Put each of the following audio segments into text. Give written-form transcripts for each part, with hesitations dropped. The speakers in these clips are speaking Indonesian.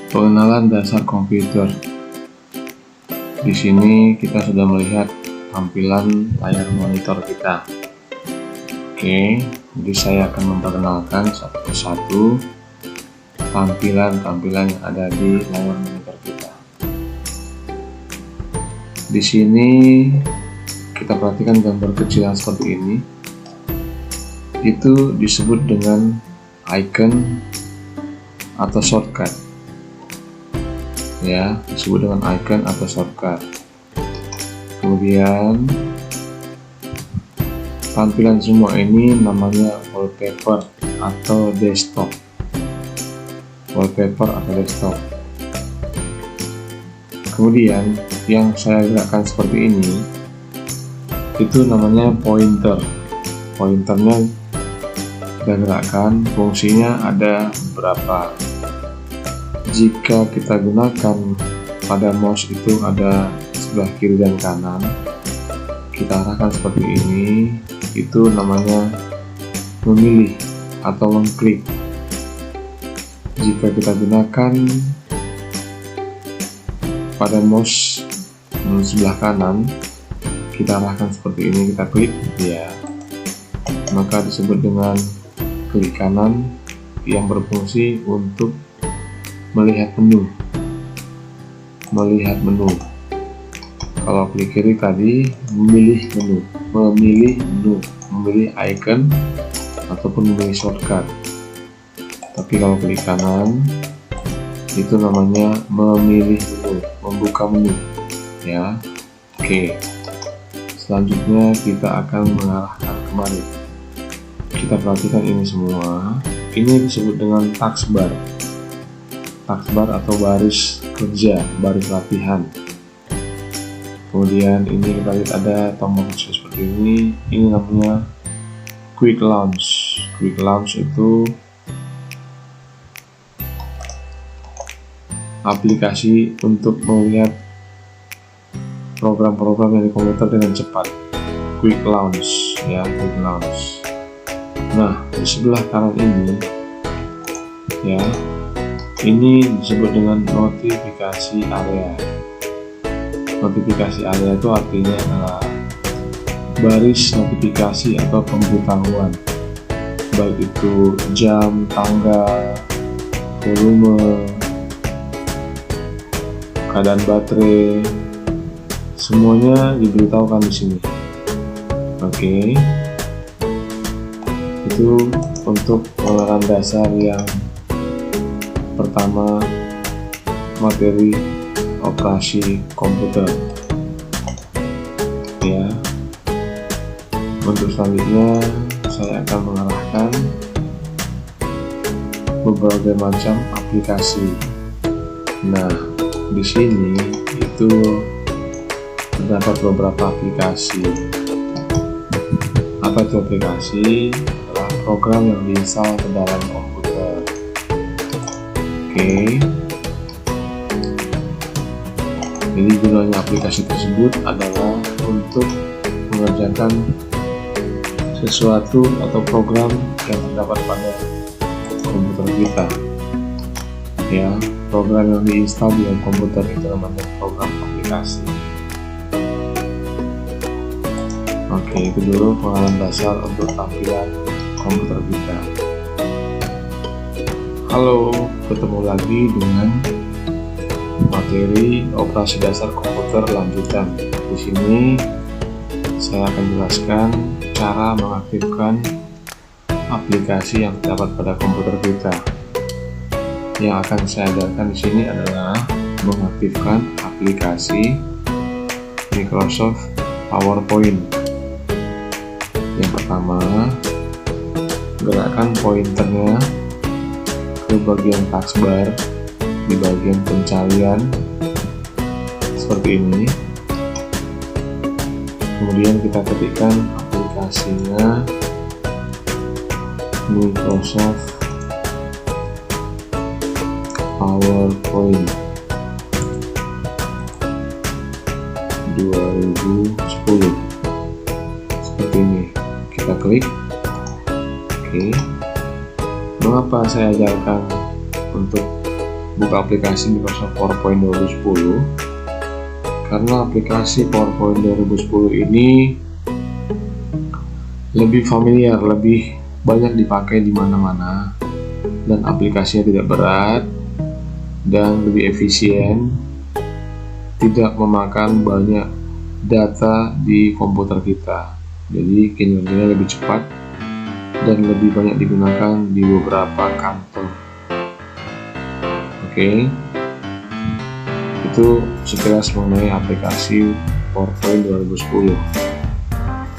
Pengenalan dasar komputer. Di sini kita sudah melihat tampilan layar monitor kita. Oke, jadi saya akan memperkenalkan satu persatu tampilan yang ada di layar monitor kita. Di sini kita perhatikan gambar kecil yang seperti ini. Itu disebut dengan icon atau shortcut. Ya, disebut dengan icon atau shortcut. Kemudian tampilan semua ini namanya wallpaper atau desktop. Wallpaper atau desktop. Kemudian yang saya gerakkan seperti ini itu namanya pointer. Pointernya kita gerakkan, fungsinya ada beberapa. Jika kita gunakan pada mouse itu ada sebelah kiri dan kanan, kita arahkan seperti ini, itu namanya memilih atau mengklik. Jika kita gunakan pada mouse sebelah kanan, kita arahkan seperti ini, kita klik, ya, maka disebut dengan klik kanan yang berfungsi untuk melihat menu. Kalau klik kiri tadi memilih menu, memilih icon ataupun memilih shortcut. Tapi kalau klik kanan itu namanya memilih menu, membuka menu, ya. Oke, selanjutnya kita akan mengarahkan kemari. Kita perhatikan ini semua. Ini disebut dengan taskbar. Taskbar atau baris kerja, baris latihan. Kemudian ini kita lihat ada tombol kecil seperti ini. Ini namanya quick launch. Quick launch itu aplikasi untuk melihat program-program yang di komputer dengan cepat. Quick launch, ya, quick launch. Nah, di sebelah kanan ini, ya, ini disebut dengan notifikasi area. Notifikasi area itu artinya adalah baris notifikasi atau pemberitahuan, baik itu jam, tanggal, volume, keadaan baterai, semuanya diberitahukan di sini. Oke, itu untuk pengenalan dasar yang pertama, materi operasi komputer, ya. Untuk selanjutnya saya akan mengarahkan berbagai macam aplikasi. Nah, di sini itu terdapat beberapa aplikasi. Apa itu aplikasi? Adalah program yang diinstal ke dalam komputer. Oke. Jadi gunanya aplikasi tersebut adalah untuk mengerjakan sesuatu atau program yang terdapat pada komputer kita. Ya, program yang diinstal di dalam komputer itu namanya program aplikasi. Oke, itu dulu pengenalan dasar untuk tampilan komputer kita. Halo, ketemu lagi dengan materi operasi dasar komputer lanjutan. Di sini saya akan jelaskan cara mengaktifkan aplikasi yang terdapat pada komputer kita. Yang akan saya ajarkan di sini adalah mengaktifkan aplikasi Microsoft PowerPoint. Yang pertama, gerakkan pointernya ke bagian taskbar di bagian pencarian seperti ini. Kemudian kita ketikkan aplikasinya Microsoft PowerPoint 2010 seperti ini. Kita klik. Oke. Mengapa saya ajarkan untuk buka aplikasi Microsoft PowerPoint 2010 karena aplikasi PowerPoint 2010 ini lebih familiar, lebih banyak dipakai di mana-mana, dan aplikasinya tidak berat dan lebih efisien, tidak memakan banyak data di komputer kita. Jadi kinerjanya lebih cepat dan lebih banyak digunakan di beberapa kantor. Oke, itu sekilas mengenai aplikasi PowerPoint 2010.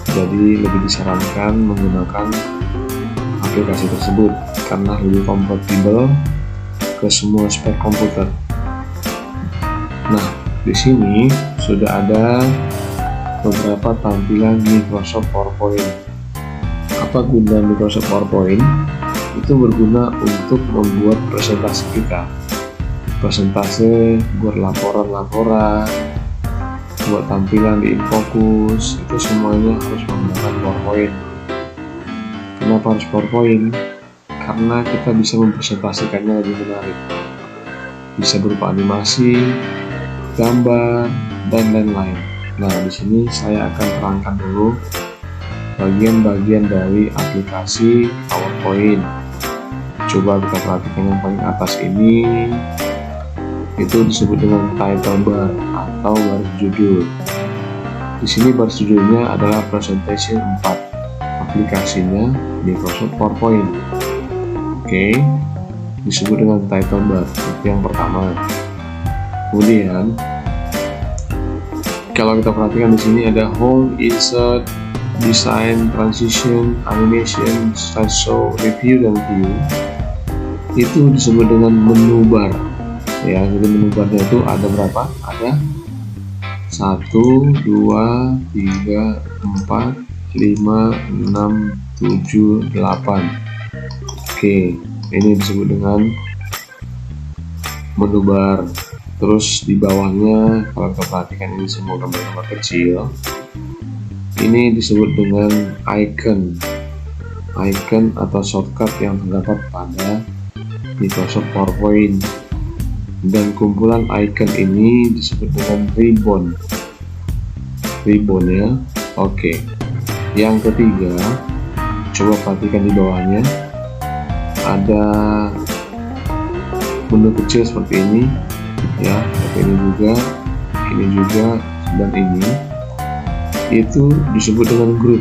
Jadi lebih disarankan menggunakan aplikasi tersebut karena lebih kompatibel ke semua spek komputer. Nah, di sini sudah ada beberapa tampilan Microsoft PowerPoint. Apa guna Microsoft PowerPoint? Itu berguna untuk membuat presentasi kita. Presentasi, buat laporan-laporan, buat tampilan di InFocus, itu semuanya harus menggunakan PowerPoint. Kenapa harus PowerPoint? Karena kita bisa mempresentasikannya lebih menarik. Bisa berupa animasi, gambar, dan lain-lain. Nah, di sini saya akan terangkan dulu bagian-bagian dari aplikasi PowerPoint. Coba kita perhatikan yang paling atas ini, itu disebut dengan title bar atau baris judul. Di sini baris judulnya adalah Presentation 4, aplikasinya Microsoft PowerPoint. Oke, disebut dengan title bar, itu yang pertama. Kemudian kalau kita perhatikan di sini ada Home, Insert, Design, Transition, Animation, Slideshow, Review, dan View. Itu disebut dengan menu bar. Ya, jadi menu barnya itu ada berapa? Ada 1, 2, 3, 4, 5, 6, 7, 8. Oke, ini disebut dengan menu bar. Terus di bawahnya, kalau kita perhatikan ini semua gambar-gambar kecil, ini disebut dengan icon atau shortcut yang terdapat pada Microsoft PowerPoint. Dan kumpulan icon ini disebut dengan ribbon ya. Oke, yang ketiga, coba perhatikan di bawahnya ada menu kecil seperti ini ya, seperti ini juga, dan ini itu disebut dengan grup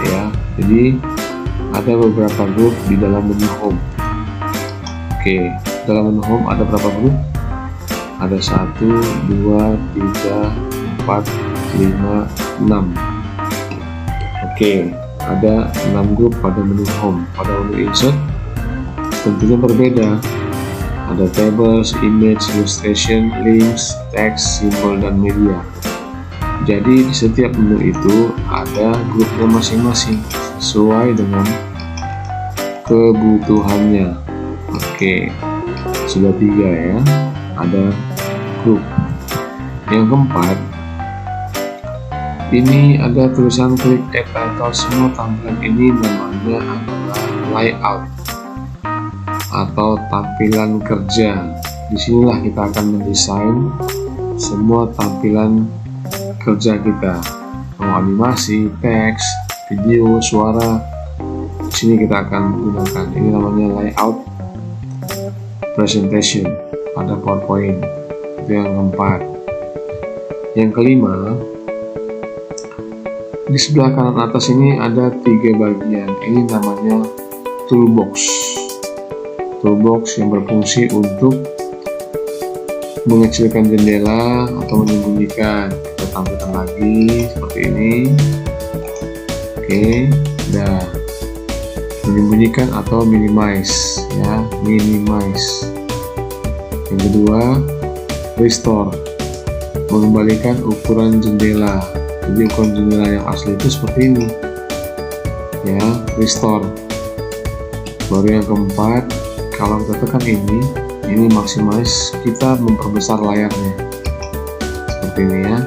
ya. Jadi ada beberapa grup di dalam menu home. Oke, dalam menu home ada berapa grup? Ada 1, 2, 3, 4, 5, 6. Oke, ada 6 grup pada menu home. Pada menu insert tentunya berbeda. Ada tables, image, illustration, links, text, symbol, dan media. Jadi di setiap menu itu ada grupnya masing-masing sesuai dengan kebutuhannya. Oke, sudah 3 ya, ada grup. Yang keempat, ini ada tulisan klik add title. Semua tampilan ini namanya adalah layout atau tampilan kerja. Disinilah kita akan mendesain semua tampilan kerja kita, mau animasi, teks, video, suara. Di sini kita akan gunakan. Ini namanya layout presentation pada PowerPoint. Itu yang keempat. Yang kelima, di sebelah kanan atas ini ada 3 bagian. Ini namanya toolbox yang berfungsi untuk mengecilkan jendela atau menyembunyikan. Kita tampilkan lagi seperti ini. Oke, dah. Menyembunyikan atau minimize ya, minimize. Yang kedua, restore, mengembalikan ukuran jendela. Jadi ukuran jendela yang asli itu seperti ini ya, restore. Baru yang keempat, kalau kita tekan ini maximize, kita memperbesar layarnya seperti ini ya.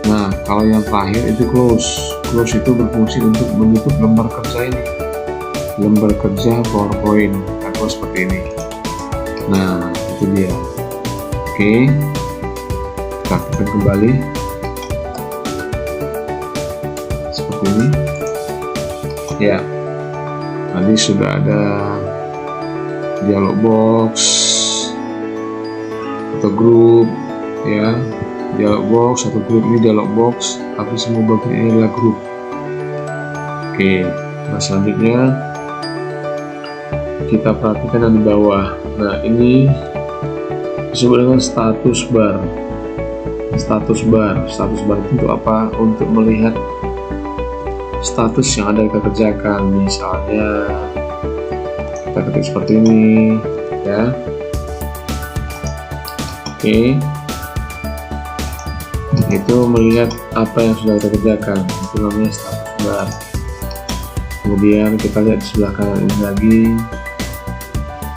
Nah, kalau yang terakhir itu close itu berfungsi untuk menutup lembar kerja ini, lembar kerja PowerPoint. Kita close seperti ini. Nah, itu dia. Oke, kita aktifkan kembali seperti ini ya. Tadi sudah ada dialog box atau grup ya, dialog box atau grup. Ini dialog box, tapi semua bagian ini adalah grup. Oke, nah selanjutnya kita perhatikan yang di bawah. Nah, ini disebut dengan status bar. Status bar itu untuk apa? Untuk melihat status yang ada kita kerjakan. Misalnya kita ketik seperti ini ya. Oke, itu melihat apa yang sudah kita kerjakan, itu namanya status bar. Kemudian kita lihat di sebelah kanan ini lagi,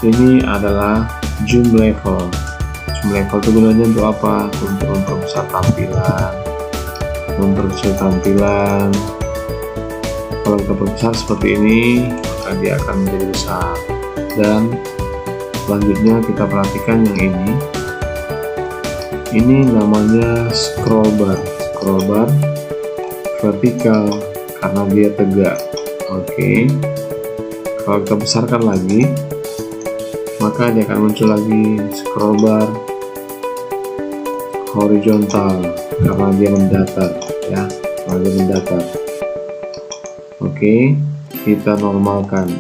ini adalah zoom level. Zoom level itu gunanya untuk apa? Untuk memperbesar tampilan, Kalau kita perbesar seperti ini, maka dia akan menjadi besar. Dan selanjutnya kita perhatikan yang ini namanya scroll bar vertikal karena dia tegak. Oke, kalau kita besarkan lagi, maka dia akan muncul lagi scroll bar horizontal karena dia mendatar ya, Oke, kita normalkan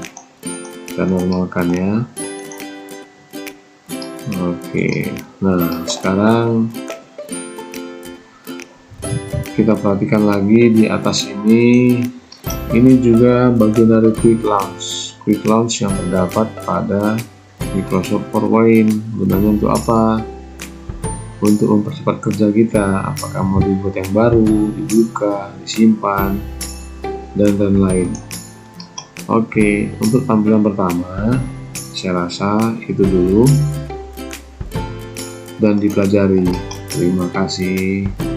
ya. Oke, nah sekarang kita perhatikan lagi di atas ini juga bagian dari quick launch yang terdapat pada Microsoft PowerPoint. Gunanya untuk apa? Untuk mempercepat kerja kita, apakah mau dibuat yang baru, dibuka, disimpan, dan lain-lain. Oke, untuk tampilan pertama saya rasa itu dulu dan dipelajari. Terima kasih.